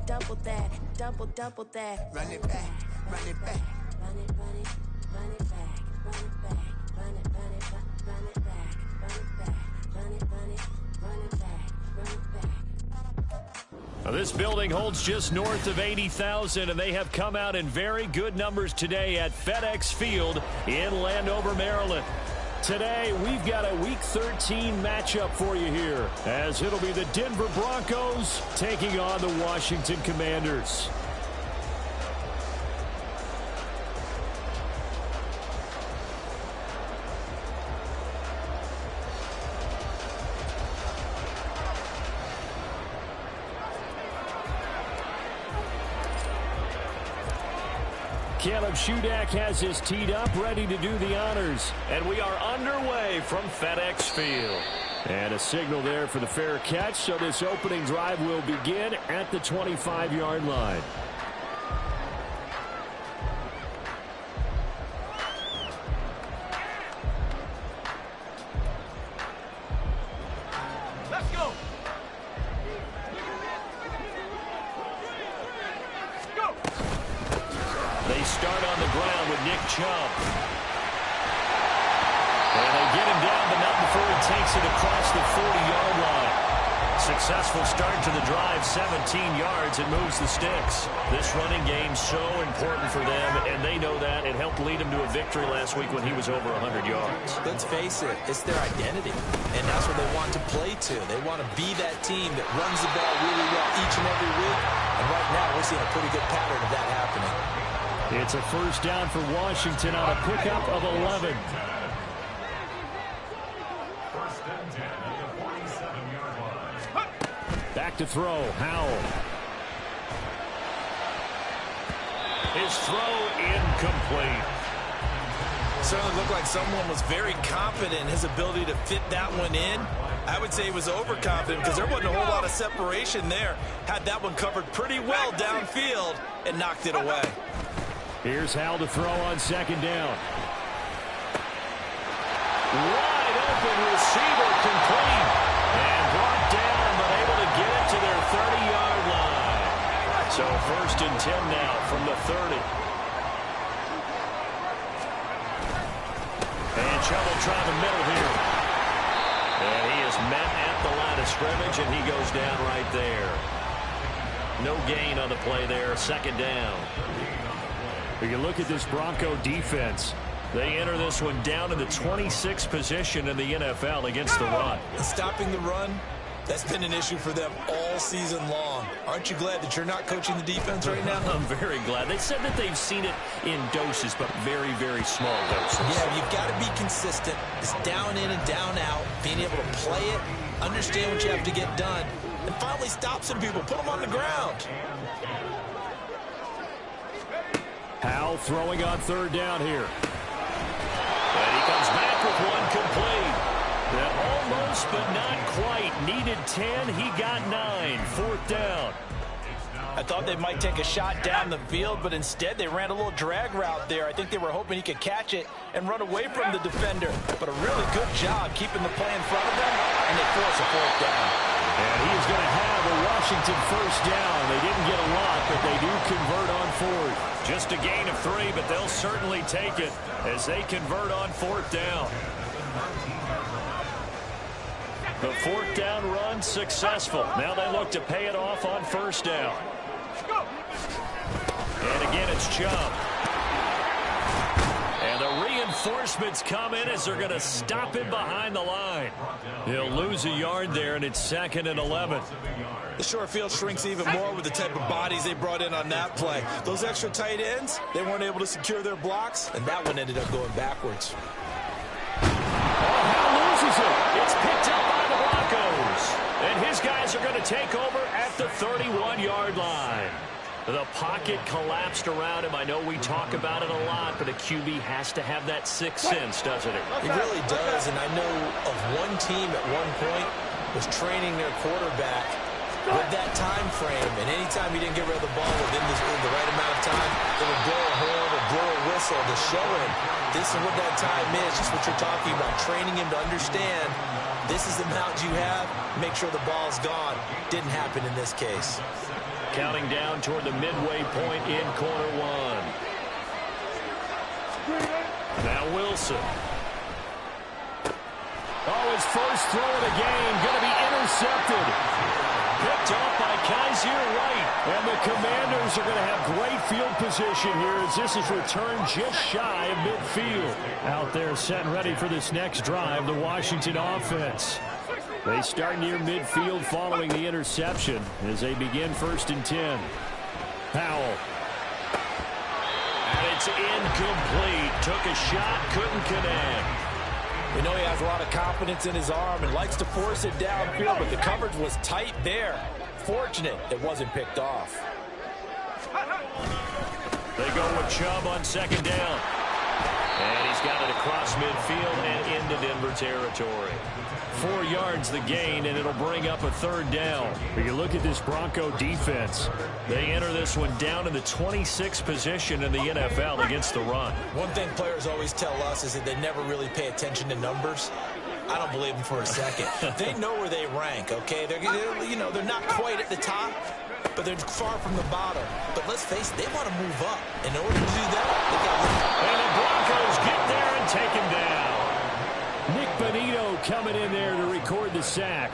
double that, double that. Run it back, run it back. Run it back, run it back, run it back, run it back, run it back, run it back, run it back. This building holds just north of 80,000, and they have come out in very good numbers today at FedEx Field in Landover, Maryland. Today, we've got a Week 13 matchup for you here, as it'll be the Denver Broncos taking on the Washington Commanders. Caleb Shudak has his teed up, ready to do the honors. And we are underway from FedEx Field. And a signal there for the fair catch, so this opening drive will begin at the 25-yard line. Let's go. They start on the ground with Nick Chubb. And they get him down, but not before he takes it across the 40-yard line. Successful start to the drive, 17 yards, and moves the sticks. This running game so important for them, and they know that. It helped lead them to a victory last week when he was over 100 yards. Let's face it, it's their identity, and that's what they want to play to. They want to be that team that runs the ball really well each and every week, and right now we're seeing a pretty good pattern of that happening. It's a first down for Washington on a pickup of 11. Back to throw, Howell. His throw incomplete. Certainly looked like someone was very confident in his ability to fit that one in. I would say he was overconfident because there wasn't a whole lot of separation there. Had that one covered pretty well downfield and knocked it away. Here's Howell to throw on second down. Wide open receiver, complete. And brought down, but able to get it to their 30-yard line. So 1st and 10 now from the 30. And Chubb will try the middle here. And he is met at the line of scrimmage, and he goes down right there. No gain on the play there, 2nd down. We can look at this Bronco defense. They enter this one down in the 26th position in the NFL against the run. Stopping the run, that's been an issue for them all season long. Aren't you glad that you're not coaching the defense right now? I'm very glad. They said that they've seen it in doses, but very, very small doses. Yeah, you've got to be consistent. It's down in and down out, being able to play it, understand what you have to get done, and finally stop some people, put them on the ground. Howell throwing on 3rd down here. And he comes back with one complete. That almost, but not quite. Needed 10. He got 9. 4th down. I thought they might take a shot down the field, but instead they ran a little drag route there. I think they were hoping he could catch it and run away from the defender. But a really good job keeping the play in front of them, and they force a 4th down. And he is going to have a Washington 1st down. They didn't get a lot, but they do convert on 4th. Just a gain of 3, but they'll certainly take it as they convert on 4th down. The 4th down run successful. Now they look to pay it off on 1st down. And again, it's Chubb. And the reinforcements come in as they're going to stop him behind the line. He'll lose a yard there, and it's 2nd and 11. The short field shrinks even more with the type of bodies they brought in on that play. Those extra tight ends, they weren't able to secure their blocks, and that one ended up going backwards. Oh, Howell loses it. It's picked up by the Broncos. And his guys are going to take over at the 31-yard line. The pocket collapsed around him. I know we talk about it a lot, but a QB has to have that sixth sense, doesn't it? It really does, and I know of one team at one point was training their quarterback with that time frame, and anytime he didn't get rid of the ball within the right amount of time, they would blow a horn or blow a whistle to show him this is what that time is, just what you're talking about, training him to understand this is the amount you have, make sure the ball's gone. Didn't happen in this case. counting down toward the midway point in quarter one. Now Wilson. Oh, his first throw of the game going to be intercepted. Picked off by Kaiser White. And the Commanders are going to have great field position here as this is returned just shy of midfield. Out there set and ready for this next drive, the Washington offense. They start near midfield following the interception as they begin 1st and 10. Powell. And it's incomplete. Took a shot, couldn't connect. We know he has a lot of confidence in his arm and likes to force it downfield, but the coverage was tight there. Fortunate it wasn't picked off. They go with Chubb on 2nd down. And he's got it across midfield and into Denver territory. 4 yards the gain, and it'll bring up a 3rd down. If you look at this Bronco defense, they enter this one down in the 26th position in the NFL against the run. One thing players always tell us is that they never really pay attention to numbers. I don't believe them for a second. They know where they rank, okay? They're not quite at the top, but they're far from the bottom. But let's face it, they want to move up. In order to do that, they got to... And the Broncos get there and take him down. Nick Bonito coming in there to record the sack.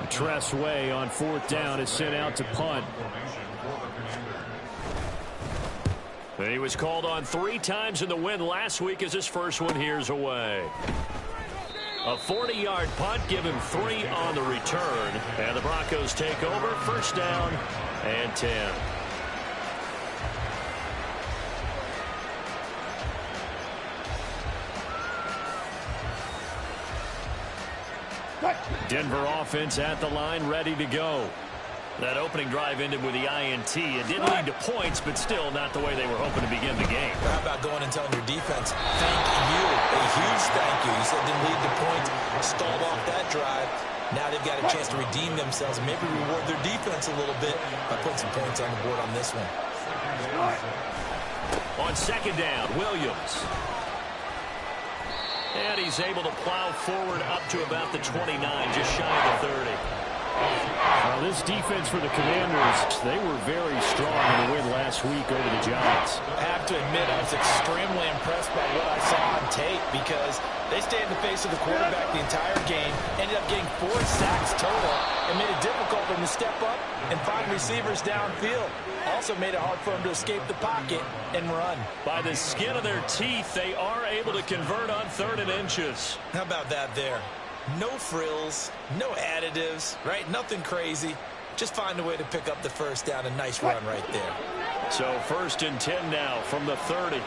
Tress Way on 4th down is sent out to punt. And he was called on 3 times in the win last week as his first one here's away. A 40-yard punt, give him 3 on the return. And the Broncos take over, 1st down and 10. Denver offense at the line, ready to go. That opening drive ended with the INT. It didn't lead to points, but still not the way they were hoping to begin the game. How about going and telling your defense, thank you, a huge thank you. You said it didn't lead to points, stalled off that drive. Now they've got a chance to redeem themselves and maybe reward their defense a little bit by putting some points on the board on this one. On 2nd down, Williams. And he's able to plow forward up to about the 29, just shy of the 30. Now this defense for the Commanders, they were very strong in the win last week over the Giants. I have to admit, I was extremely impressed by what I saw on tape because they stayed in the face of the quarterback the entire game, ended up getting 4 sacks total, and made it difficult for them to step up and find receivers downfield. Also made it hard for them to escape the pocket and run. By the skin of their teeth, they are able to convert on 3rd and inches. How about that there? No frills, no additives, right? Nothing crazy. Just find a way to pick up the 1st down. A nice run right there. So 1st and 10 now from the 30.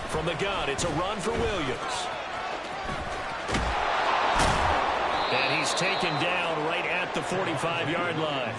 From the gun, it's a run for Williams. And he's taken down right at the 45-yard line.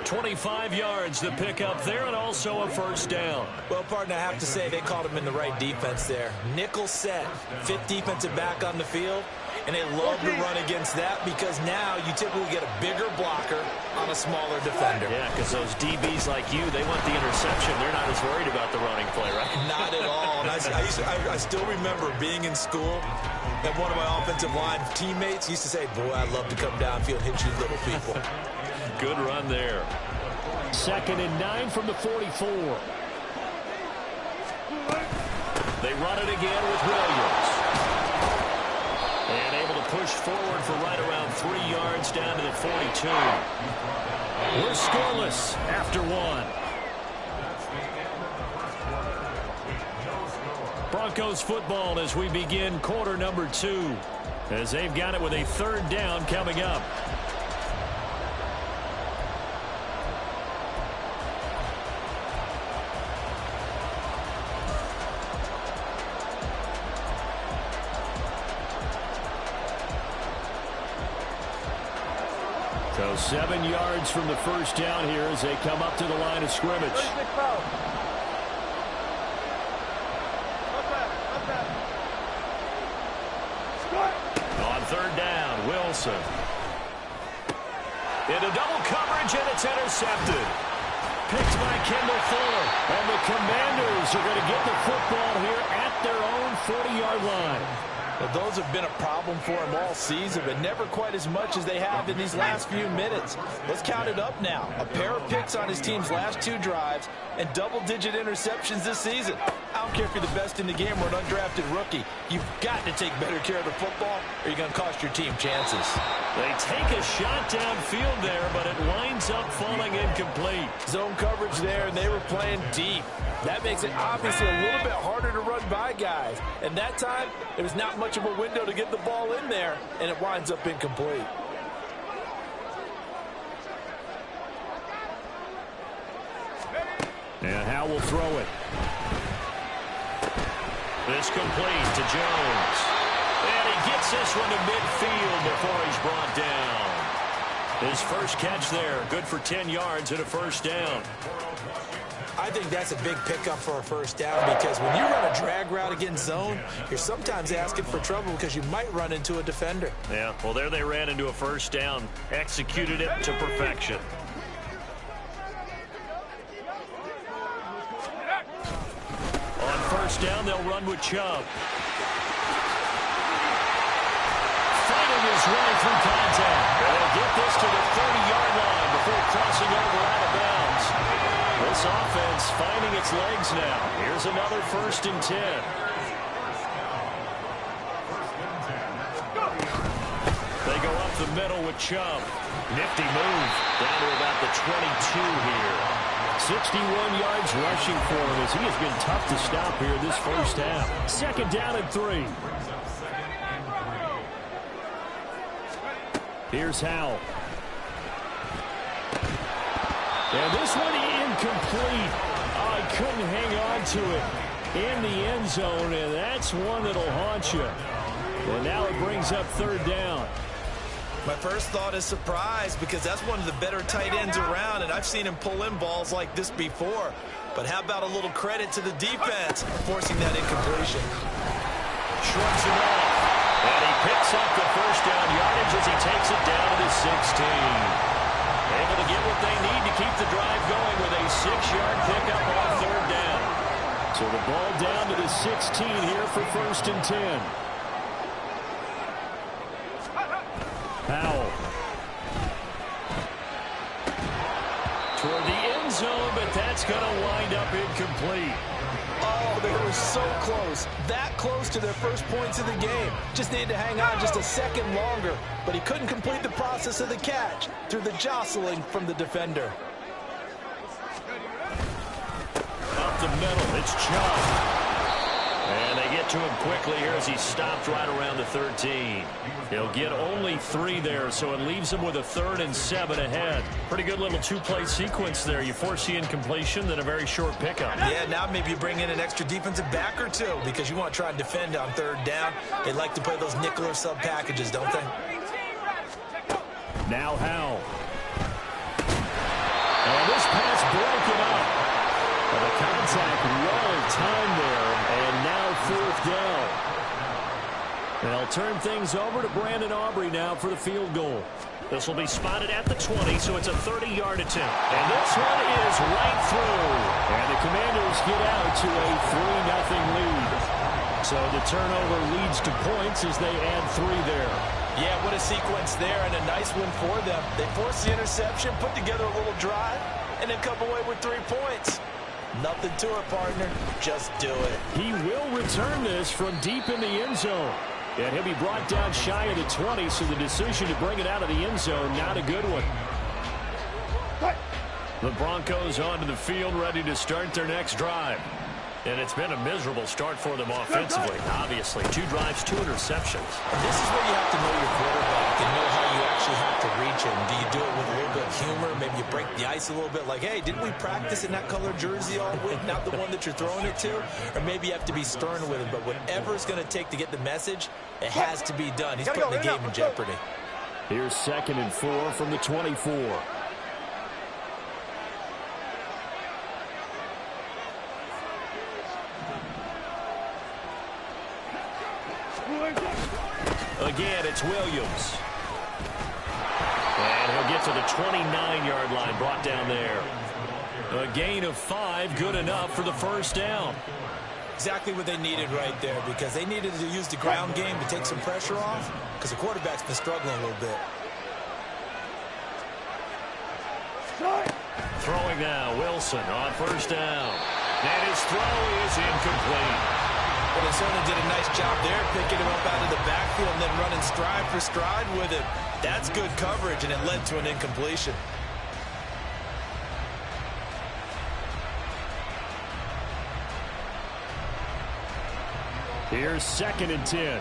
25 yards the pickup there, and also a 1st down. Well, partner, I have to say they called him in the right defense there. Nickel set, 5th defensive back on the field, and they love to run against that because now you typically get a bigger blocker on a smaller defender. Yeah, because those DBs like you, they want the interception. They're not as worried about the running play, right? Not at all. And I still remember being in school, and one of my offensive line teammates used to say, boy, I'd love to come downfield and hit you little people. Good run there. 2nd and 9 from the 44. They run it again with Williams. And able to push forward for right around 3 yards down to the 42. We're scoreless after 1. Broncos football as we begin quarter number 2. As they've got it with a 3rd down coming up. So 7 yards from the 1st down here as they come up to the line of scrimmage. On 3rd down, Wilson. Into double coverage, and it's intercepted. Picked by Kendall Fuller. And the Commanders are going to get the football here at their own 40-yard line. Well, those have been a problem for him all season, but never quite as much as they have in these last few minutes. Let's count it up now. A pair of picks on his team's last 2 drives and double-digit interceptions this season. I don't care if you're the best in the game or an undrafted rookie. You've got to take better care of the football or you're going to cost your team chances. They take a shot downfield there, but it winds up falling incomplete. Zone coverage there, and they were playing deep. That makes it obviously a little bit harder to run by guys. And that time, there was not much of a window to get the ball in there, and it winds up incomplete. And Howe will throw it. This complete to Jones. And he gets this one to midfield before he's brought down. His first catch there, good for 10 yards and a first down. I think that's a big pickup for a first down because when you run a drag route against zone, you're sometimes asking for trouble because you might run into a defender. Yeah, well, there they ran into a first down, executed it to perfection. On first down, they'll run with Chubb. Fighting his way through contact. They'll get this to the 30-yard line before crossing over out of bounds. This offense finding its legs now. Here's another 1st and 10. They go up the middle with Chubb. Nifty move down to about the 22 here. 61 yards rushing for him as he has been tough to stop here this first half. 2nd down and 3. Here's Howe. And this one incomplete. I couldn't hang on to it in the end zone, and that's one that'll haunt you. And now it brings up 3rd down. My first thought is surprise because that's one of the better tight ends around, and I've seen him pull in balls like this before. But how about a little credit to the defense forcing that incompletion? Shrugs it off, and he picks up the first down yardage as he takes it down to the 16. Able to get what they need to keep the drive going with a 6-yard pickup on 3rd down. So the ball down to the 16 here for 1st and 10. Powell. Toward the end zone, but that's going to wind up incomplete. Oh, they were so close. That close to their first points of the game. Just needed to hang on just a second longer. But he couldn't complete the process of the catch through the jostling from the defender. Up the middle, it's Chubb. And they get to him quickly here as he stopped right around the 13. He'll get only 3 there, so it leaves him with a 3rd and 7 ahead. Pretty good little 2-play sequence there. You force the incompletion, then a very short pickup. Yeah, now maybe you bring in an extra defensive back or 2 because you want to try and defend on 3rd down. They like to play those nickel or sub packages, don't they? Now Howe. And this pass broken up. And the contact well timed there, and now 4th down. They'll turn things over to Brandon Aubrey now for the field goal. This will be spotted at the 20, so it's a 30-yard attempt. And this one is right through. And the Commanders get out to a 3-0 lead. So the turnover leads to points as they add 3 there. Yeah, what a sequence there, and a nice one for them. They forced the interception, put together a little drive, and then come away with 3 points. Nothing to it, partner. Just do it. He will return this from deep in the end zone. And he'll be brought down shy of the 20, so the decision to bring it out of the end zone, not a good one. The Broncos onto the field, ready to start their next drive. And it's been a miserable start for them offensively, obviously. 2 drives, 2 interceptions. And this is where you have to know your quarterback and know how you actually have to reach him. Do you do it with a little bit of humor? Maybe you break the ice a little bit like, hey, didn't we practice in that color jersey all week? Not the one that you're throwing it to? Or maybe you have to be stern with him. But whatever it's going to take to get the message, it has to be done. He's putting the game in jeopardy. Here's 2nd and 4 from the 24. Again, it's Williams. And he'll get to the 29-yard line, brought down there. A gain of 5, good enough for the first down. Exactly what they needed right there, because they needed to use the ground game to take some pressure off, because the quarterback's been struggling a little bit. Throwing now, Wilson on first down. And his throw is incomplete. Minnesota did a nice job there, picking him up out of the backfield and then running stride for stride with it. That's good coverage, and it led to an incompletion. Here's 2nd and 10.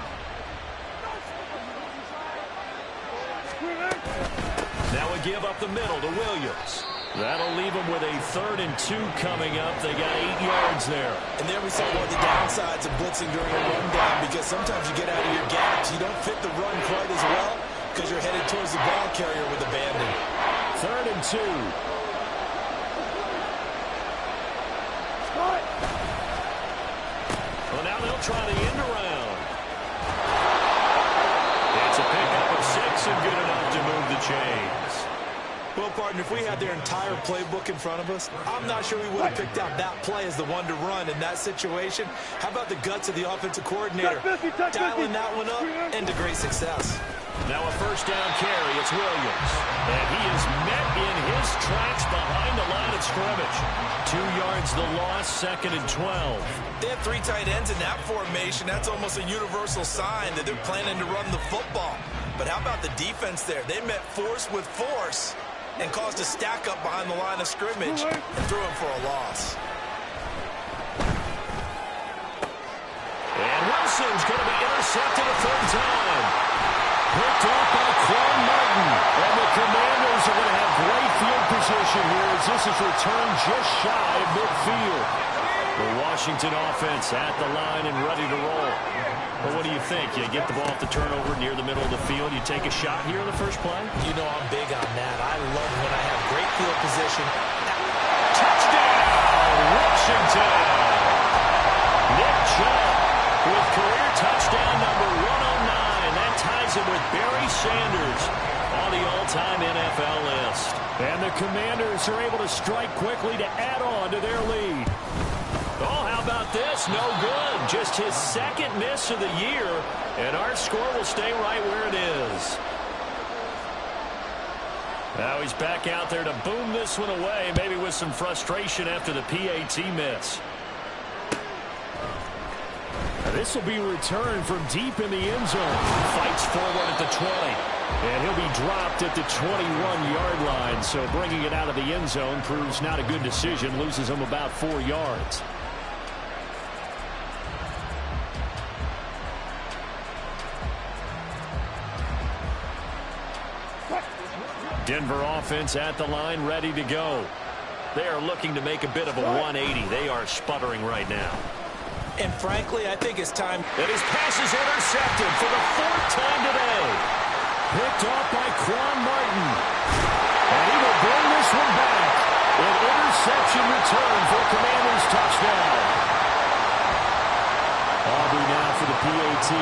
Now a give up the middle to Williams. That'll leave them with a 3rd and 2 coming up. They got 8 yards there. And there we saw one of the downsides of blitzing during a rundown, because sometimes you get out of your gaps. You don't fit the run quite as well because you're headed towards the ball carrier with abandon. 3rd and 2. Well, now they'll try the end around. It's a pickup of 6 and good enough to move the chains. Well, partner, if we had their entire playbook in front of us, I'm not sure we would have picked out that play as the one to run in that situation. How about the guts of the offensive coordinator? Dialing that one up into great success. Now a first down carry. It's Williams. And he is met in his tracks behind the line of scrimmage. 2 yards the loss, 2nd and 12. They have 3 tight ends in that formation. That's almost a universal sign that they're planning to run the football. But how about the defense there? They met force with force and caused a stack up behind the line of scrimmage and threw him for a loss. And Wilson's going to be intercepted a 3rd time. Picked off by Quan Martin. And the Commanders are going to have great field position here as this is returned just shy of midfield. The Washington offense at the line and ready to roll. Well, what do you think? You get the ball off the turnover near the middle of the field. You take a shot here in the first play? You know I'm big on that. I love when I have great field position. Touchdown, Washington! Nick Chubb with career touchdown number 109. That ties him with Barry Sanders on the all-time NFL list. And the Commanders are able to strike quickly to add on to their lead. Oh, how about this? No good. Just his 2nd miss of the year, and our score will stay right where it is. Now he's back out there to boom this one away, maybe with some frustration after the PAT miss. Now this will be returned from deep in the end zone. Fights forward at the 20. And he'll be dropped at the 21-yard line, so bringing it out of the end zone proves not a good decision. Loses him about 4 yards. Denver offense at the line, ready to go. They are looking to make a bit of a 180. They are sputtering right now. And frankly, I think it's time. And his pass is intercepted for the 4th time today. Picked off by Quan Martin. And he will bring this one back. An interception return for Commanders touchdown. Aubrey now for the PAT.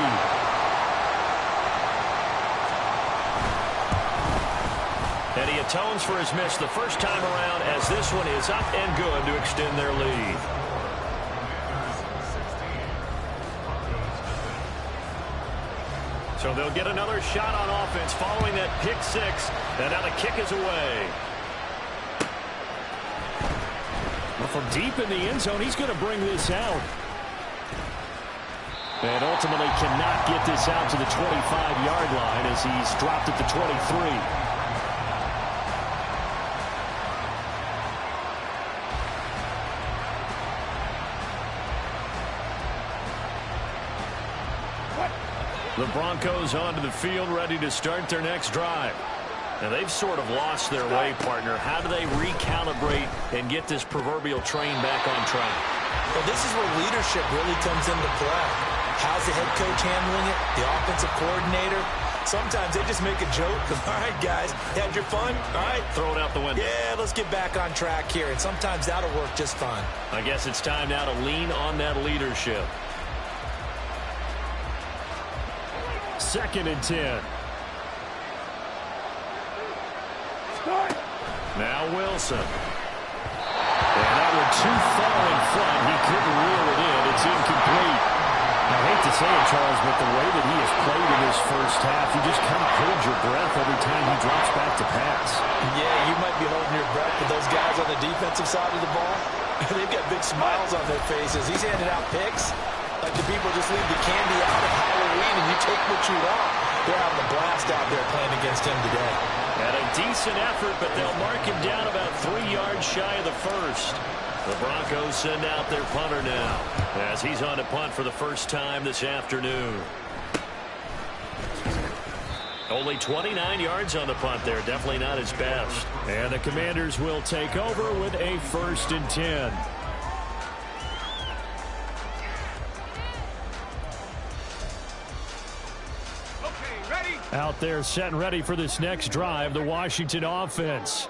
And he atones for his miss the first time around as this one is up and good to extend their lead. So they'll get another shot on offense following that pick 6. And now the kick is away. Well, from deep in the end zone, he's going to bring this out. And ultimately cannot get this out to the 25-yard line as he's dropped at the 23. The Broncos onto the field, ready to start their next drive. And they've sort of lost their way, partner. How do they recalibrate and get this proverbial train back on track? Well, this is where leadership really comes into play. How's the head coach handling it? The offensive coordinator? Sometimes they just make a joke. All right, guys, had your fun? All right. Throw it out the window. Yeah, let's get back on track here. And sometimes that'll work just fine. I guess it's time now to lean on that leadership. 2nd and 10. Now Wilson. And that one too far in front. He couldn't reel it in. It's incomplete. I hate to say it, Charles, but the way that he has played in this first half, you just kind of hold your breath every time he drops back to pass. Yeah, you might be holding your breath, but those guys on the defensive side of the ball, they've got big smiles on their faces. He's handing out picks like the people just leave the candy out at Halloween and you take what you want. They're having a blast out there playing against him today. And a decent effort, but they'll mark him down about 3 yards shy of the first. The Broncos send out their punter now as he's on to punt for the first time this afternoon. Only 29 yards on the punt there. Definitely not his best. And the Commanders will take over with a 1st and 10. Out there set and ready for this next drive, the Washington offense.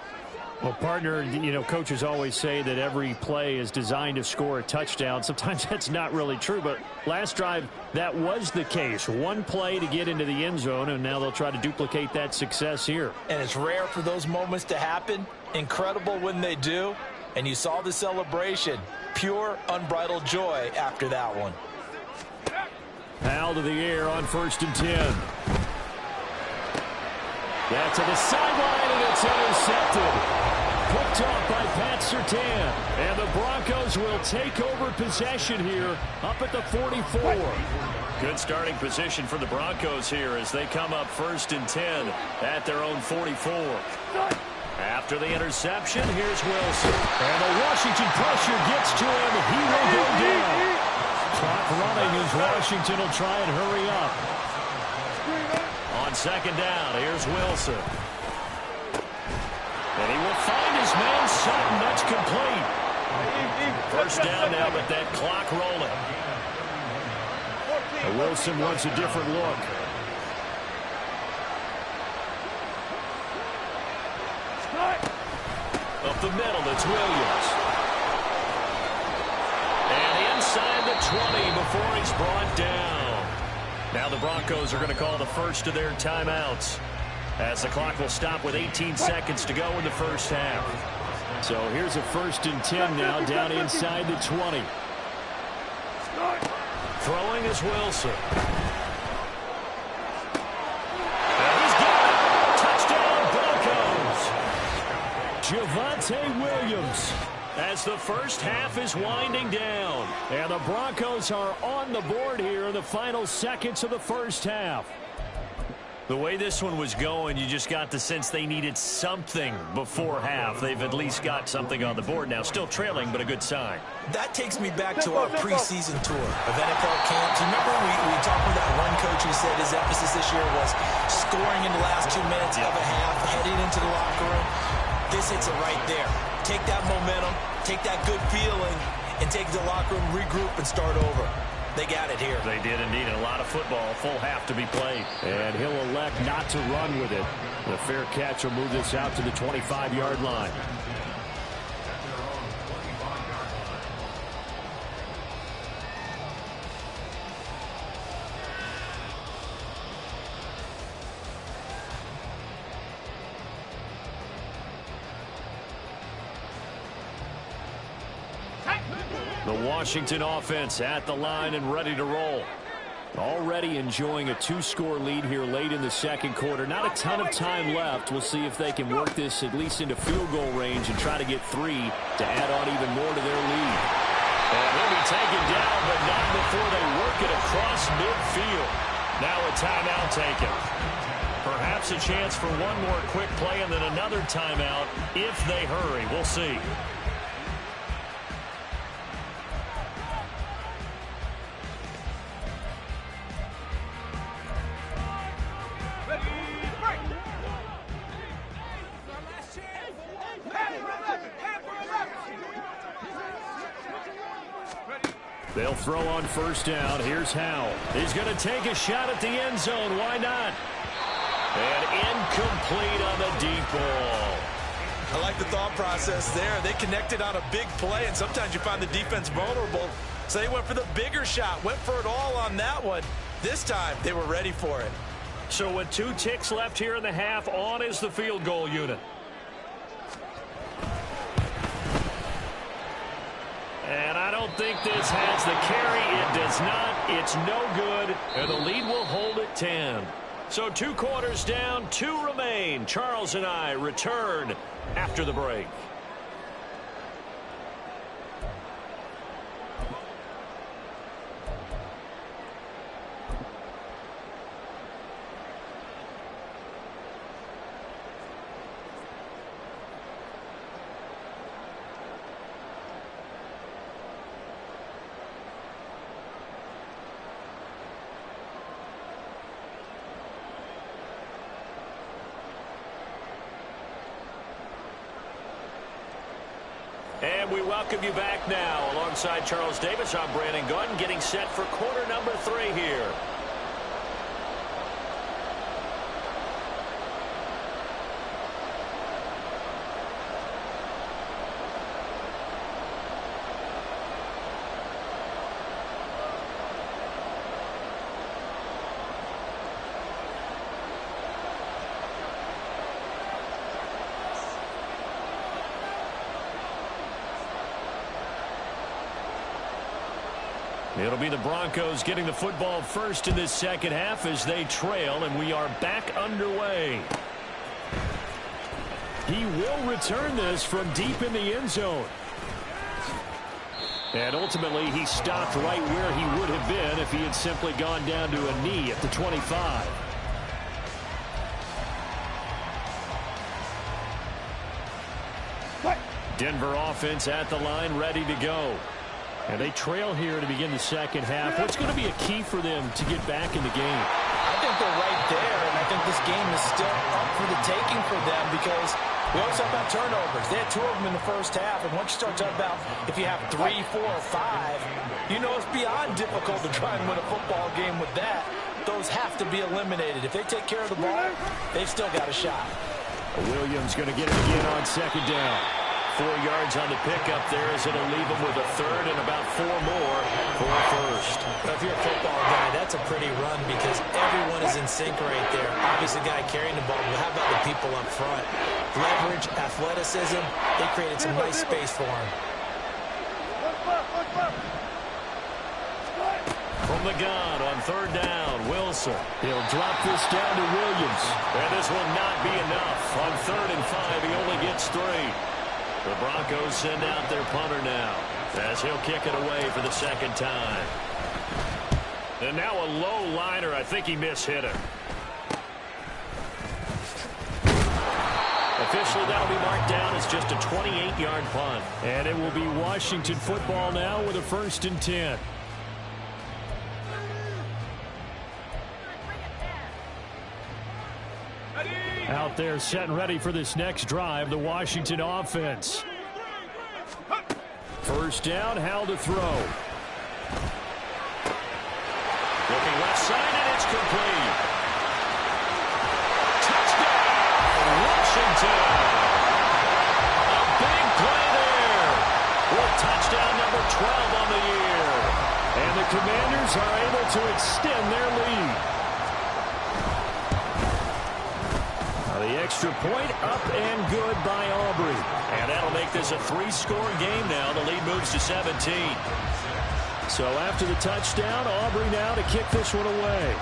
Well, partner, you know, coaches always say that every play is designed to score a touchdown. Sometimes that's not really true, but last drive, that was the case. One play to get into the end zone, and now they'll try to duplicate that success here. And it's rare for those moments to happen. Incredible when they do. And you saw the celebration. Pure, unbridled joy after that one. Foul to the air on 1st and 10. That's to the sideline, and it's intercepted. Picked off by Pat Surtain. And the Broncos will take over possession here up at the 44. Good starting position for the Broncos here as they come up 1st and 10 at their own 44. After the interception, here's Wilson. And the Washington pressure gets to him. He will go down. Clock running as Washington will try and hurry up. On 2nd down, here's Wilson. And he will find his man Sutton. That's complete. 1st down now, but that clock rolling. And Wilson wants a different look. Up the middle, it's Williams. And inside the 20 before he's brought down. Now the Broncos are going to call the first of their timeouts as the clock will stop with 18 seconds to go in the first half. So here's a 1st and 10 now down inside the 20. Throwing is Wilson. And he's got it. Touchdown Broncos. Javonte Williams. As the first half is winding down. And the Broncos are on the board here in the final seconds of the first half. The way this one was going, you just got the sense they needed something before half. They've at least got something on the board now. Still trailing, but a good sign. That takes me back to our preseason tour of NFL camps. Remember we talked with that one coach who said his emphasis this year was scoring in the last 2 minutes of a half, heading into the locker room. This hits it right there. Take that momentum, take that good feeling, and take the locker room, regroup, and start over. They got it here. They did indeed. A lot of football, full half to be played. And he'll elect not to run with it. The fair catch will move this out to the 25-yard line. The Washington offense at the line and ready to roll. Already enjoying a 2-score lead here late in the second quarter. Not a ton of time left. We'll see if they can work this at least into field goal range and try to get 3 to add on even more to their lead. And he'll be taken down, but not before they work it across midfield. Now a timeout taken. Perhaps a chance for one more quick play and then another timeout if they hurry. We'll see. They'll throw on 1st down. Here's Howell. He's going to take a shot at the end zone. Why not? And incomplete on the deep ball. I like the thought process there. They connected on a big play, and sometimes you find the defense vulnerable. So they went for the bigger shot, went for it all on that one. This time, they were ready for it. So with 2 ticks left here in the half, on is the field goal unit. And I don't think this has the carry. It does not. It's no good. And the lead will hold at 10. So 2 quarters down, 2 remain. Charles and I return after the break. And we welcome you back now. Alongside Charles Davis, I'm Brandon Gunn, getting set for quarter number 3 here. It'll be the Broncos getting the football first in this second half as they trail, and we are back underway. He will return this from deep in the end zone. And ultimately, he stopped right where he would have been if he had simply gone down to a knee at the 25. Denver offense at the line, ready to go. And they trail here to begin the second half. What's going to be a key for them to get back in the game? I think they're right there, and I think this game is still up for the taking for them because we always talk about turnovers. They had 2 of them in the first half, and once you start talking about if you have 3, 4, or 5, you know it's beyond difficult to try and win a football game with that. Those have to be eliminated. If they take care of the ball, they've still got a shot. Williams going to get it again on second down. 4 yards on the pickup there as it'll leave him with a third and about 4 more for a first. But if you're a football guy, that's a pretty run because everyone is in sync right there. Obviously, the guy carrying the ball, but how about the people up front? Leverage, athleticism, they created some nice space for him. From the gun on third down, Wilson. He'll drop this down to Williams. And this will not be enough. On 3rd and 5, he only gets 3. The Broncos send out their punter now as he'll kick it away for the second time. And now a low liner. I think he mishit it. Officially, that'll be marked down as just a 28-yard punt. And it will be Washington football now with a 1st and 10. Out there set and ready for this next drive, the Washington offense. First down, Howell to throw. Looking left side, and it's complete. Touchdown, Washington. A big play there with touchdown number 12 on the year. And the Commanders are able to extend their lead. The extra point up and good by Aubrey. And that'll make this a 3-score game now. The lead moves to 17. So after the touchdown, Aubrey now to kick this one away.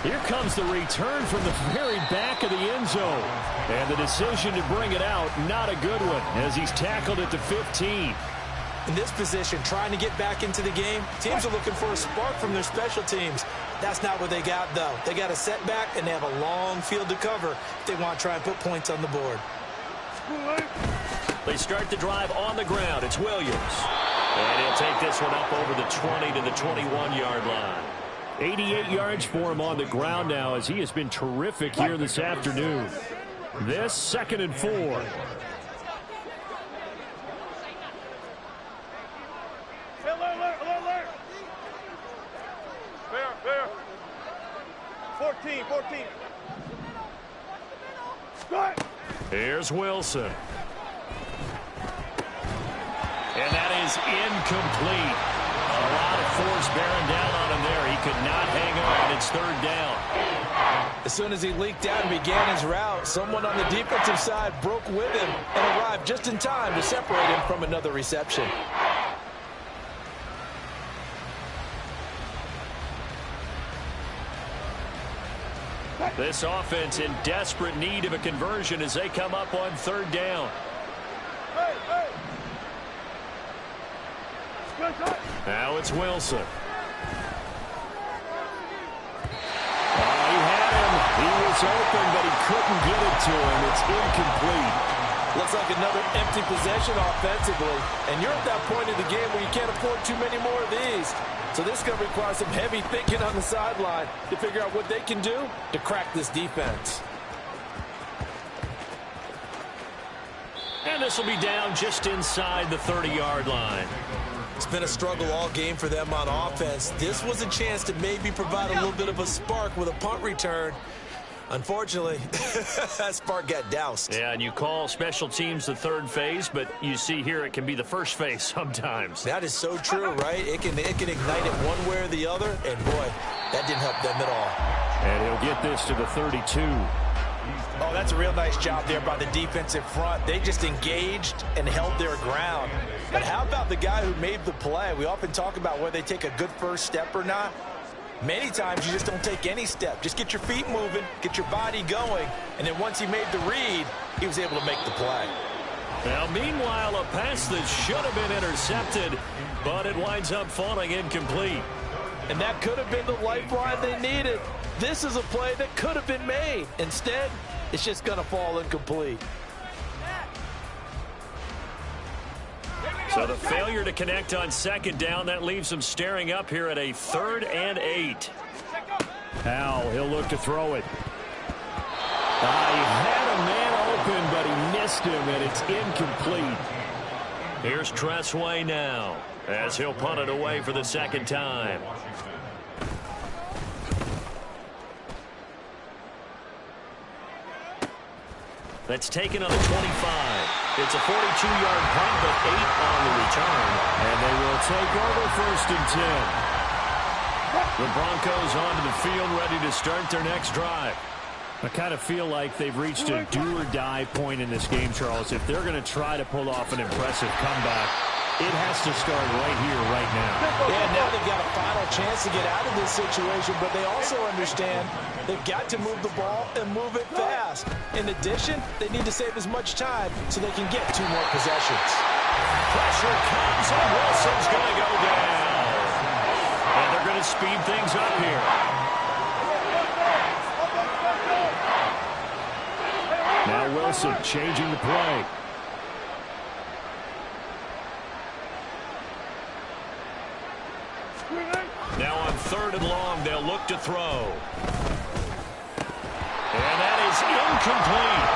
Here comes the return from the very back of the end zone. And the decision to bring it out, not a good one, as he's tackled at the 15. In this position, trying to get back into the game, teams are looking for a spark from their special teams. That's not what they got, though. They got a setback, and they have a long field to cover if they want to try and put points on the board. They start the drive on the ground. It's Williams. And he'll take this one up over the 20 to the 21-yard line. 88 yards for him on the ground now as he has been terrific here this afternoon. This 2nd and 4. Alert. Fair. 14. Here's Wilson. And that is incomplete. A A lot of force bearing down on him there. He could not hang on. It's third down. As soon as he leaked out and began his route, someone on the defensive side broke with him and arrived just in time to separate him from another reception. This offense in desperate need of a conversion as they come up on third down. Now it's Wilson. He had him. He was open, but he couldn't get it to him. It's incomplete. Looks like another empty possession offensively. And you're at that point in the game where you can't afford too many more of these. So this is going to require some heavy thinking on the sideline to figure out what they can do to crack this defense. And this will be down just inside the 30-yard line. It's been a struggle all game for them on offense. This was a chance to maybe provide a little bit of a spark with a punt return. Unfortunately, that spark got doused. Yeah, and you call special teams the third phase, but you see here it can be the first phase sometimes. That is so true, right? It can ignite it one way or the other, and boy, that didn't help them at all. And he'll get this to the 32. Oh, that's a real nice job there by the defensive front. They just engaged and held their ground. But how about the guy who made the play? We often talk about whether they take a good first step or not. Many times you just don't take any step. Just get your feet moving, get your body going, and then once he made the read, he was able to make the play. Now, meanwhile, a pass that should have been intercepted, but it winds up falling incomplete. And that could have been the lifeline they needed. This is a play that could have been made. Instead, it's just going to fall incomplete. So the failure to connect on second down, that leaves them staring up here at a 3rd and 8. Now he'll look to throw it. He had a man open, but he missed him, and it's incomplete. Here's Tressway now, as he'll punt it away for the second time. That's taken on the 25. It's a 42-yard punt, but 8 on the return. And they will take over 1st and 10. The Broncos onto the field, ready to start their next drive. I kind of feel like they've reached a do-or-die point in this game, Charles. If they're going to try to pull off an impressive comeback, it has to start right here, right now. Yeah, now they've got a final chance to get out of this situation, but they also understand they've got to move the ball and move it fast. In addition, they need to save as much time so they can get 2 more possessions. Pressure comes, and Wilson's going to go down. And they're going to speed things up here. Now Wilson changing the play. Now on 3rd and long, they'll look to throw. And that is incomplete.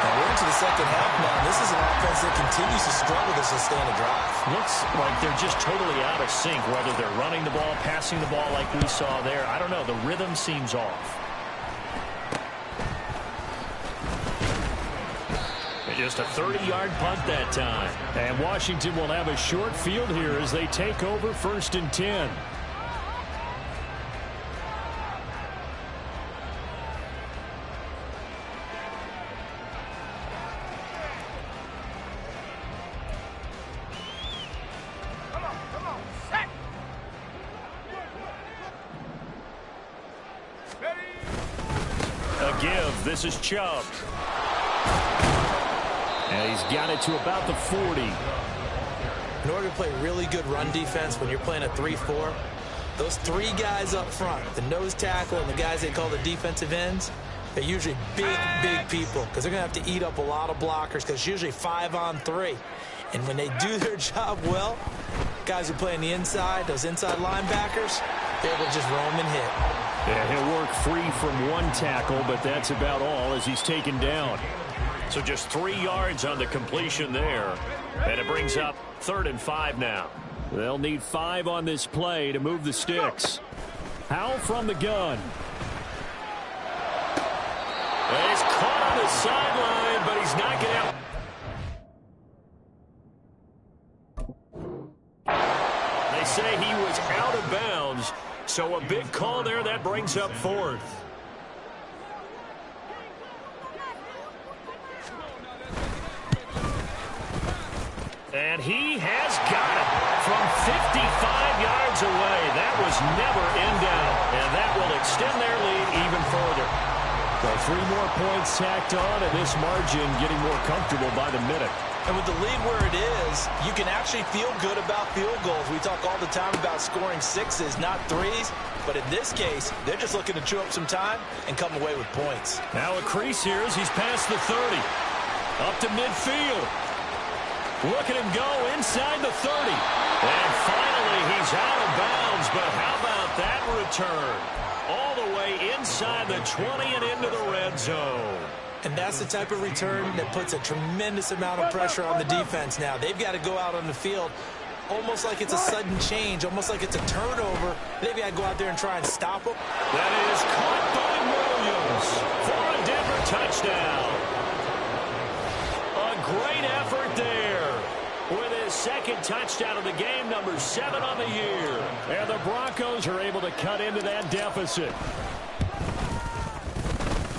And we're into the second half now. This is an offense that continues to struggle to sustain a drive. Looks like they're just totally out of sync, whether they're running the ball, passing the ball like we saw there. I don't know. The rhythm seems off. Just a 30-yard punt that time. And Washington will have a short field here as they take over 1st and 10. A give. This is Chubb. And he's got it to about the 40. In order to play really good run defense when you're playing a 3-4, those 3 guys up front, the nose tackle and the guys they call the defensive ends, they're usually big, big people because they're going to have to eat up a lot of blockers because it's usually 5 on 3. And when they do their job well, guys who play on the inside, those inside linebackers, they're able to just roam and hit. Yeah, he'll work free from 1 tackle, but that's about all as he's taken down. So just 3 yards on the completion there. And it brings up 3rd and 5 now. They'll need 5 on this play to move the sticks. Howell from the gun. And he's caught on the sideline, but he's not going to. They They say he was out of bounds, so a big call there. That brings up fourth. And he has got it from 55 yards away. That was never in doubt, and that will extend their lead even further. So 3 more points tacked on, and this margin getting more comfortable by the minute. And with the lead where it is, you can actually feel good about field goals. We talk all the time about scoring 6s, not 3s. But in this case, they're just looking to chew up some time and come away with points. Now a crease here as he's past the 30. Up to midfield. Look at him go inside the 30. And finally, he's out of bounds. But how about that return? All the way inside the 20 and into the red zone. And that's the type of return that puts a tremendous amount of pressure on the defense now. They've got to go out on the field almost like it's a sudden change, almost like it's a turnover. They've got to go out there and try and stop them. That is caught by Williams for a Denver touchdown. A great effort there with his second touchdown of the game, number 7 on the year. And the Broncos are able to cut into that deficit.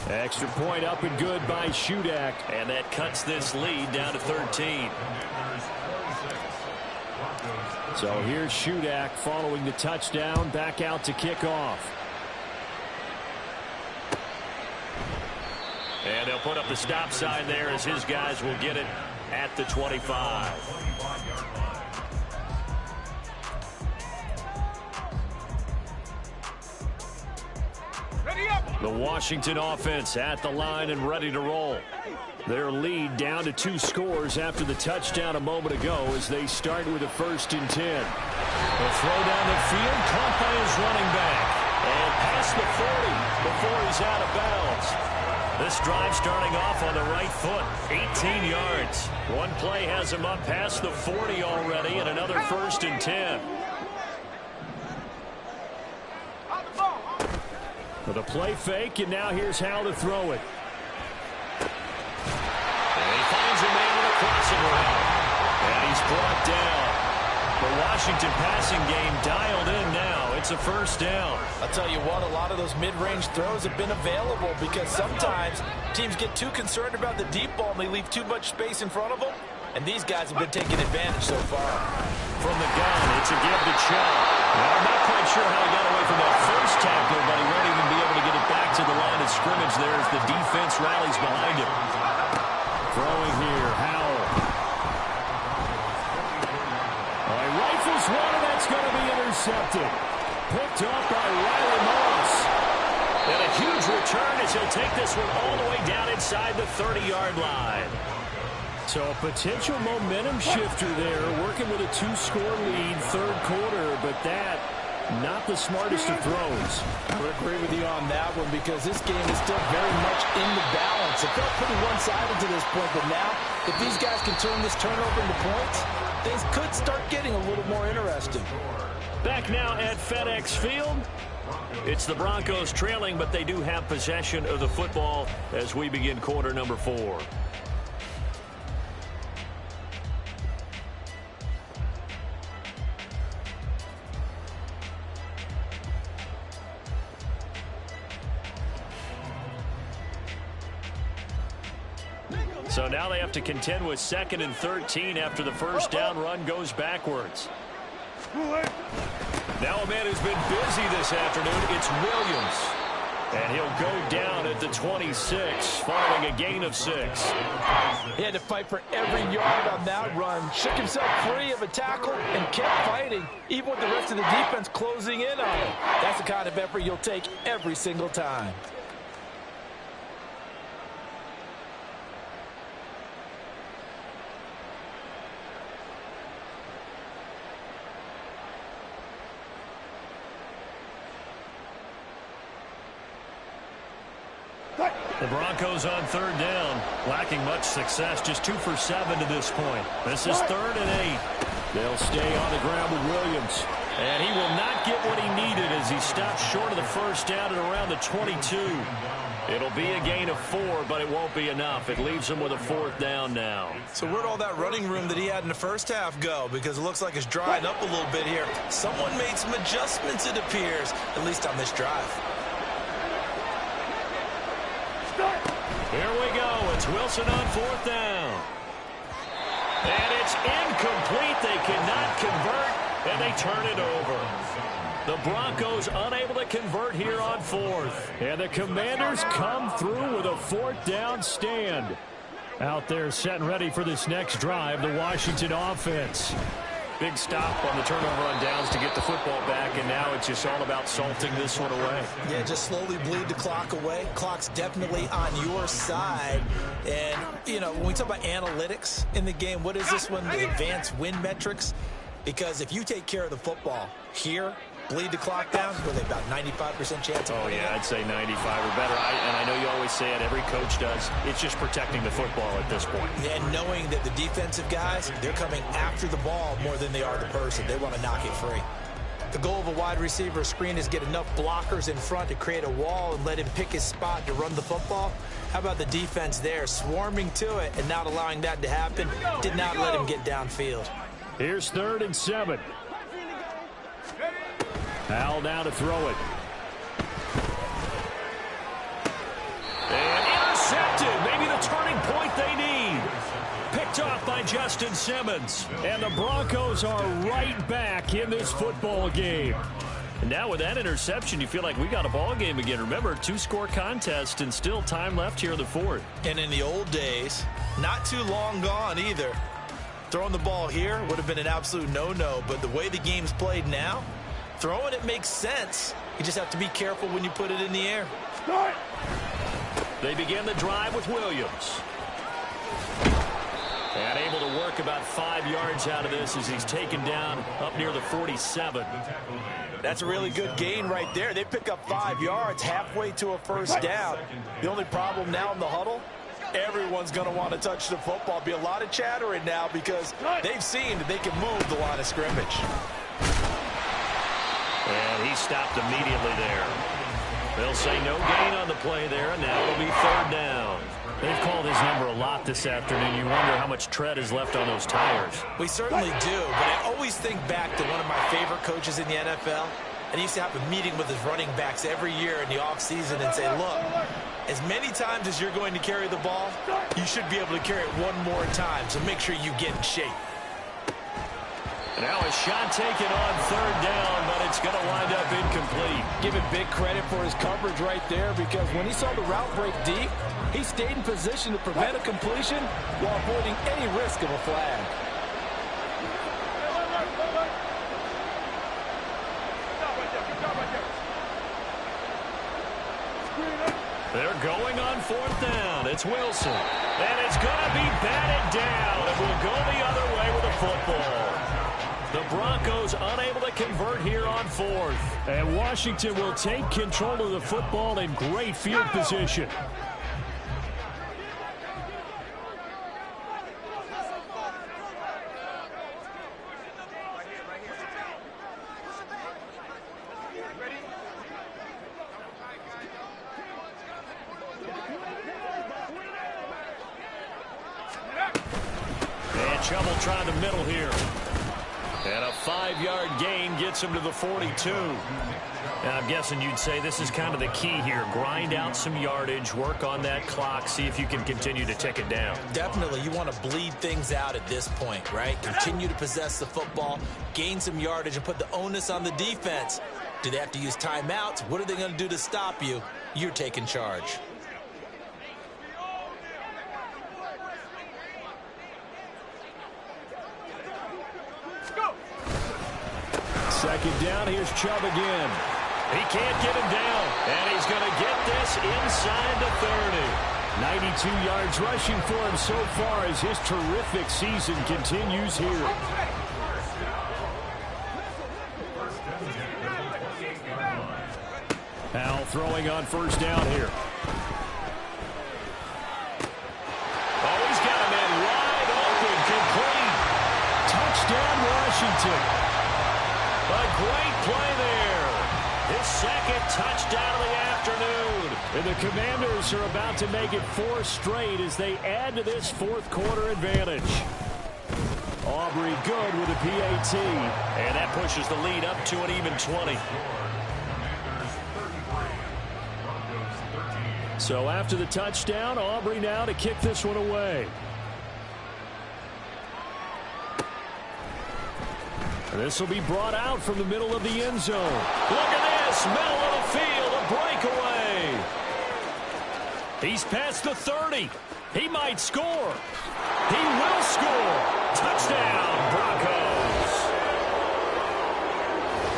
Extra point up and good by Shudak. And that cuts this lead down to 13. So here's Shudak following the touchdown, back out to kick off. And they'll put up the stop sign there as his guys will get it at the 25. The Washington offense at the line and ready to roll. Their lead down to 2 scores after the touchdown a moment ago as they start with a 1st and 10. The throw down the field, caught by his running back. And past the 40 before he's out of bounds. This drive starting off on the right foot, 18 yards. One play has him up past the 40 already and another 1st and 10. With a play fake, and now here's how to throw it. And he finds a man with a crossing route. And he's brought down. The Washington passing game dialed in now. It's a 1st down. I'll tell you what, a lot of those mid-range throws have been available because sometimes teams get too concerned about the deep ball and they leave too much space in front of them. And these guys have been taking advantage so far. From the gun, it's a give to Chubb. Well, I'm not quite sure how he got away from that first tackle, but he won't even be able to get it back to the line of scrimmage there as the defense rallies behind him. Throwing here, Howell. He rifles one, and that's going to be intercepted. Picked up by Riley Moss. And a huge return as he'll take this one all the way down inside the 30-yard line. So a potential momentum shifter there, working with a 2-score lead, 3rd quarter, but that, not the smartest of throws. I would agree with you on that one because this game is still very much in the balance. It felt pretty one-sided to this point, but now, if these guys can turn this turnover into points, things could start getting a little more interesting. Back now at FedEx Field. It's the Broncos trailing, but they do have possession of the football as we begin quarter number 4. So now they have to contend with 2nd and 13 after the 1st down run goes backwards. Now a man who's been busy this afternoon, it's Williams. And he'll go down at the 26 following a gain of 6. He had to fight for every yard on that run. Shook himself free of a tackle and kept fighting, even with the rest of the defense closing in on him. That's the kind of effort you'll take every single time. The Broncos on 3rd down, lacking much success, just 2 for 7 to this point. This is 3rd and 8. They'll stay on the ground with Williams. And he will not get what he needed as he stopped Short of the first down at around the 22. It'll be a gain of 4, but it won't be enough. It leaves him with a 4th down now. So where'd all that running room that he had in the first half go? Because it looks like it's drying up a little bit here. Someone made some adjustments, it appears, at least on this drive. Here we go. It's Wilson on 4th down. And it's incomplete. They cannot convert, and they turn it over. The Broncos unable to convert here on 4th. And the Commanders come through with a 4th down stand. Out there set and ready for this next drive, the Washington offense. Big stop on the turnover on downs to get the football back, and now it's just all about salting this one away. Yeah, just slowly bleed the clock away. Clock's definitely on your side. And, you know, when we talk about analytics in the game, what is this one? The advanced win metrics? Because if you take care of the football here, bleed the clock down, with about 95% chance of winning. Oh, yeah, I'd say 95 or better. And I know you always say it, every coach does. It's just protecting the football at this point. And knowing that the defensive guys, they're coming after the ball more than they are the person. They want to knock it free. The goal of a wide receiver screen is get enough blockers in front to create a wall and let him pick his spot to run the football. How about the defense there, swarming to it and not allowing that to happen? Did not let him get downfield. Here's 3rd and 7. Howell now to throw it. And intercepted. Maybe the turning point they need. Picked off by Justin Simmons. And the Broncos are right back in this football game. And now with that interception, you feel like we got a ball game again. Remember, 2-score contest and still time left here in the 4th. And in the old days, not too long gone either, throwing the ball here would have been an absolute no-no. But the way the game's played now, throwing it makes sense. You just have to be careful when you put it in the air. They begin the drive with Williams. And able to work about 5 yards out of this as he's taken down up near the 47. That's a really good gain right there. They pick up 5 yards halfway to a first down. The only problem now in the huddle, everyone's going to want to touch the football. Be a lot of chattering now because they've seen that they can move the line of scrimmage. And he stopped immediately there. They'll say no gain on the play there, and now it'll be 3rd down. They've called his number a lot this afternoon. You wonder how much tread is left on those tires. We certainly do, but I always think back to one of my favorite coaches in the NFL. And he used to have a meeting with his running backs every year in the offseason and say, look, as many times as you're going to carry the ball, you should be able to carry it one more time, so make sure you get in shape. Now a shot taken on 3rd down, but it's going to wind up incomplete. Give him big credit for his coverage right there, because when he saw the route break deep, he stayed in position to prevent a completion while avoiding any risk of a flag. They're going on 4th down. It's Wilson. And it's going to be batted down. And will go the other way with the football. The Broncos unable to convert here on 4th. And Washington will take control of the football in great field position. And Chubb will try the middle here. And a 5-yard gain gets him to the 42. And I'm guessing you'd say this is kind of the key here. Grind out some yardage, work on that clock, see if you can continue to tick it down. Definitely, you want to bleed things out at this point, right? Continue to possess the football, gain some yardage, and put the onus on the defense. Do they have to use timeouts? What are they going to do to stop you? You're taking charge. Second down, here's Chubb again. He can't get him down, and he's going to get this inside the 30. 92 yards rushing for him so far as his terrific season continues here. Howell throwing on 1st down here. Oh, he's got a man wide open, complete. Touchdown, Washington. A great play there. his second touchdown of the afternoon. And the Commanders are about to make it 4 straight as they add to this fourth quarter advantage. Aubrey good with a PAT. And that pushes the lead up to an even 20. So after the touchdown, Aubrey now to kick this one away. And this will be brought out from the middle of the end zone. Look at this, middle of the field, a breakaway. He's past the 30. He might score. He will score. Touchdown, Broncos.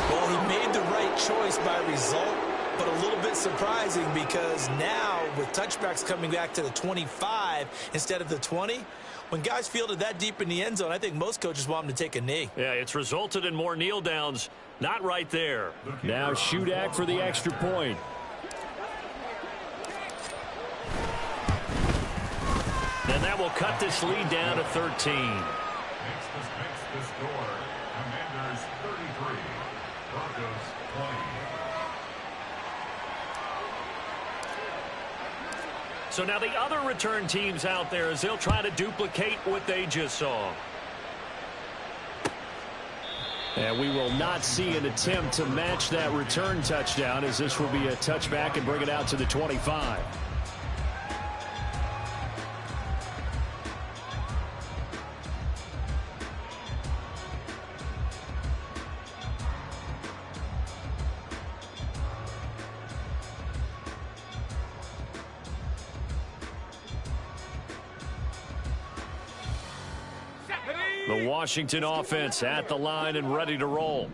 Well, he made the right choice by result, but a little bit surprising because now with touchbacks coming back to the 25 instead of the 20, when guys fielded that deep in the end zone, I think most coaches want them to take a knee. Yeah, it's resulted in more kneel downs. Not right there. Now Shudak for the extra point. And that will cut this lead down to 13. Makes the score. Commanders 33, Broncos 20. So now the other return teams out there as they'll try to duplicate what they just saw. And we will not see an attempt to match that return touchdown as this will be a touchback and bring it out to the 25. The Washington offense at the line and ready to roll.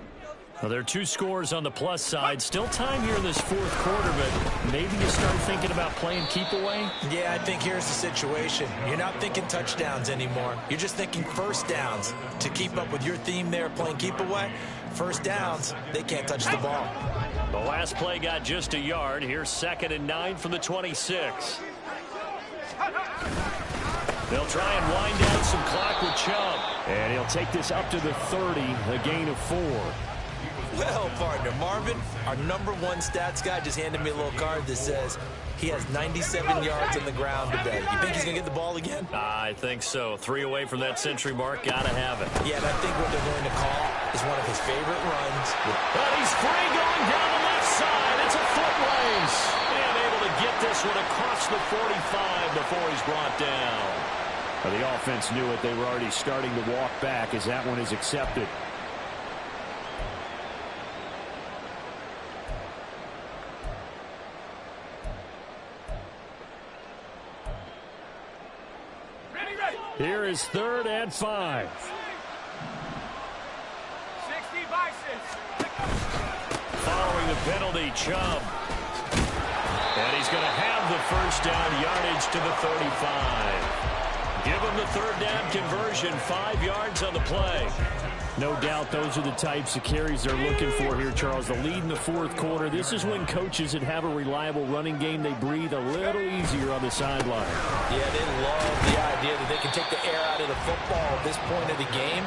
Well, there are 2 scores on the plus side. Still time here in this fourth quarter, but maybe you start thinking about playing keep away? Yeah, I think here's the situation. You're not thinking touchdowns anymore. You're just thinking first downs. To keep up with your theme there, playing keep away, first downs, they can't touch the ball. The last play got just a yard. Here's 2nd and 9 from the 26. They'll try and wind down some clock with Chubb. And he'll take this up to the 30, a gain of 4. Well, partner, Marvin, our #1 stats guy just handed me a little card that says he has 97 yards on the ground today. You think he's going to get the ball again? I think so. 3 away from that century mark. Got to have it. Yeah, and I think what they're going to call is one of his favorite runs. But he's free going down the left side. It's a foot race. And able to get this one across the 45 before he's brought down. Well, the offense knew it. They were already starting to walk back as that one is accepted. Here is 3rd and 5. 60 biceps. Following the penalty, Chubb. And he's going to have the first down, yardage to the 35. Give him the 3rd down conversion, 5 yards on the play. No doubt those are the types of carries they're looking for here, Charles. The lead in the fourth quarter. This is when coaches that have a reliable running game, they breathe a little easier on the sideline. Yeah, they love the idea that they can take the air out of the football at this point of the game.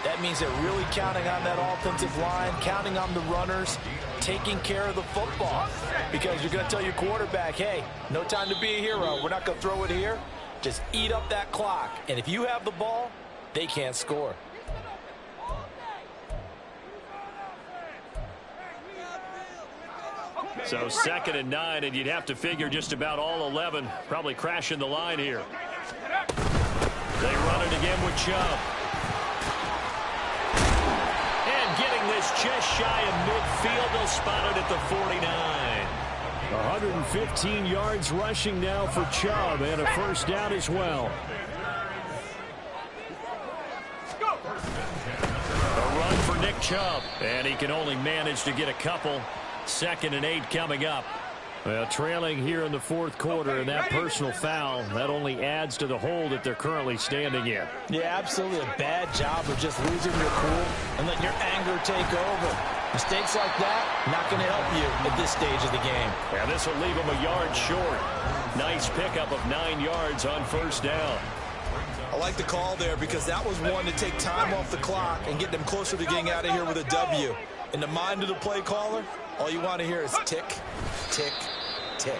That means they're really counting on that offensive line, counting on the runners, taking care of the football. Because you're going to tell your quarterback, hey, no time to be a hero. We're not going to throw it here. Just eat up that clock. And if you have the ball, they can't score. So 2nd and 9, and you'd have to figure just about all 11 probably crashing the line here. They run it again with Chubb. And getting this just shy of midfield, they'll spot it at the 49. 115 yards rushing now for Chubb, and a first down as well. A run for Nick Chubb, and he can only manage to get a couple. 2nd and 8 coming up. Well, trailing here in the fourth quarter, and that personal foul, that only adds to the hole that they're currently standing in. Yeah, absolutely a bad job of just losing your cool and letting your anger take over. Mistakes like that, not going to help you at this stage of the game. Yeah, this will leave him a yard short. Nice pickup of 9 yards on first down. I like the call there because that was one to take time off the clock and get them closer to getting out of here with a W. In the mind of the play caller, all you want to hear is tick, tick, tick.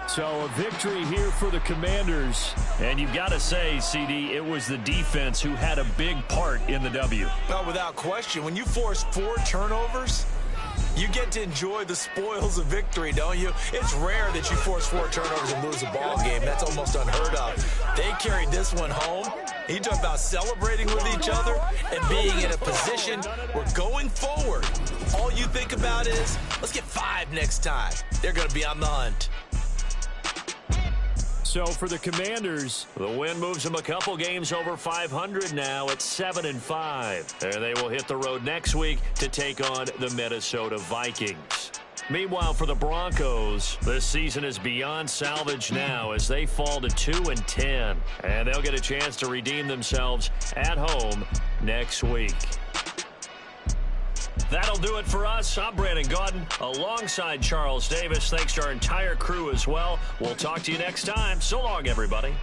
So a victory here for the Commanders. And you've got to say, CD, it was the defense who had a big part in the W. Well, without question, when you force 4 turnovers, you get to enjoy the spoils of victory, don't you? It's rare that you force 4 turnovers and lose a ball game. That's almost unheard of. They carried this one home. You talk about celebrating with each other and being in a position where going forward, all you think about is, let's get 5 next time. They're going to be on the hunt. So for the Commanders, the win moves them a couple games over 500 now at 7-5. And they will hit the road next week to take on the Minnesota Vikings. Meanwhile, for the Broncos, this season is beyond salvage now as they fall to 2-10. And they'll get a chance to redeem themselves at home next week. That'll do it for us. I'm Brandon Gaudin alongside Charles Davis. Thanks to our entire crew as well. We'll talk to you next time. So long, everybody.